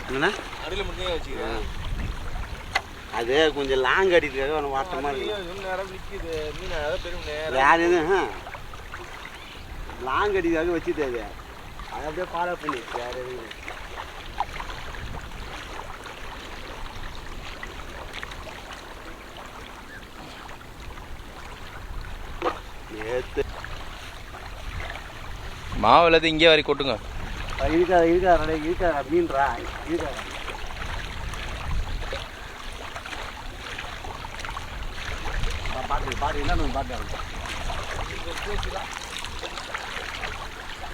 என்னண்ணா அது கொஞ்சம் லாங் அடிக்கிறதுக்காக ஒன்று வாட்டமாக இருக்கு. வேற எதுவும் லாங் அடிக்கிறதுக்காக வச்சுட்டு அது அப்படியே ஃபாலோ பண்ணி வேற எதுவும் மாவு எல்லாத்தையும் இங்கே வரை கொட்டுங்க. இருக்கா அப்படின்றா இருக்கா பாட்டு என்ன பாட்டு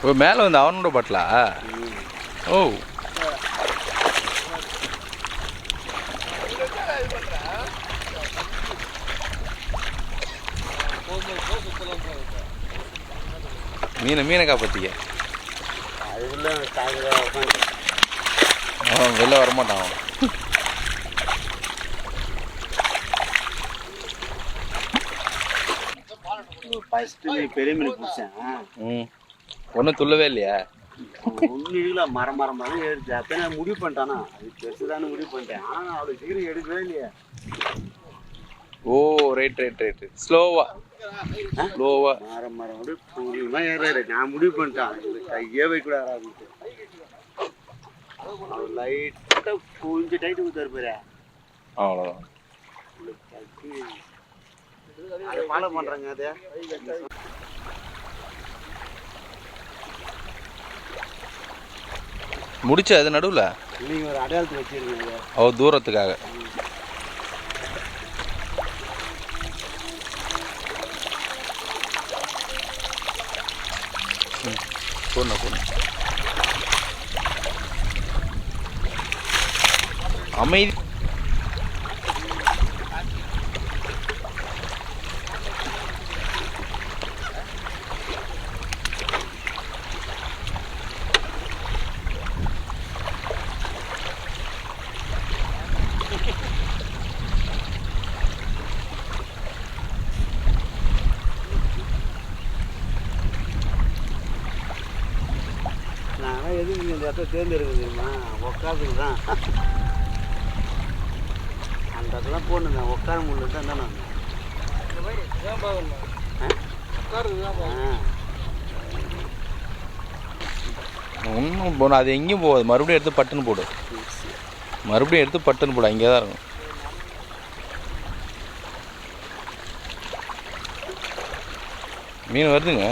ஓ மேலே வந்து அவனோட பாட்டலா? ஓ மீனை காப்பாற்றிக்க. அதுக்குள்ள அவன் வெளில வரமாட்டான். அவன் ஃபஸ்ட்டு பெரிய மீன் பிடிச்சேன். ஒன்றும் துள்ளவே இல்லையா? ஒன்றும் இல்லை மரம் ஏறிச்சு. அப்போ நான் முடிவு பண்ணிட்டானா அது பெருசுதானு முடிவு பண்ணிட்டேன். ஆனால் அவ்வளோ சீக்கிரம் எடுக்கவே இல்லையா. ஓ ரைட் ஸ்லோவா மரம் அப்படியே பொறுமையாக ஏறாரு. நான் முடிவு பண்ணிட்டான் கையே வைக்கூடாது. அவர் லைட்டாக கொஞ்சம் டைட்டு கொடுத்தாரு பாரு. அவ்வளோதான். அதை ஃபாலோ பண்ணுறாங்க. அது முடிச்ச அது நடுவில் நீங்கள் ஒரு அடையாளத்துக்கு வச்சுருக்கீங்க. அவ தூரத்துக்காக. பொண்ணு அமைதி. நாங்கள் எதுவும் இந்த இடத்த தேர்ந்தெடுக்க தெரியுமா? உட்காந்துக்கு தான் அந்த இடத்துல போகணுங்க. உட்கார முடியல தான் நான் ஒன்றும் போகணும். அது எங்கேயும் போகாது. மறுபடியும் எடுத்து பட்டுன்னு போடு. அங்கே தான் இருக்கும். மீன் வருதுங்க.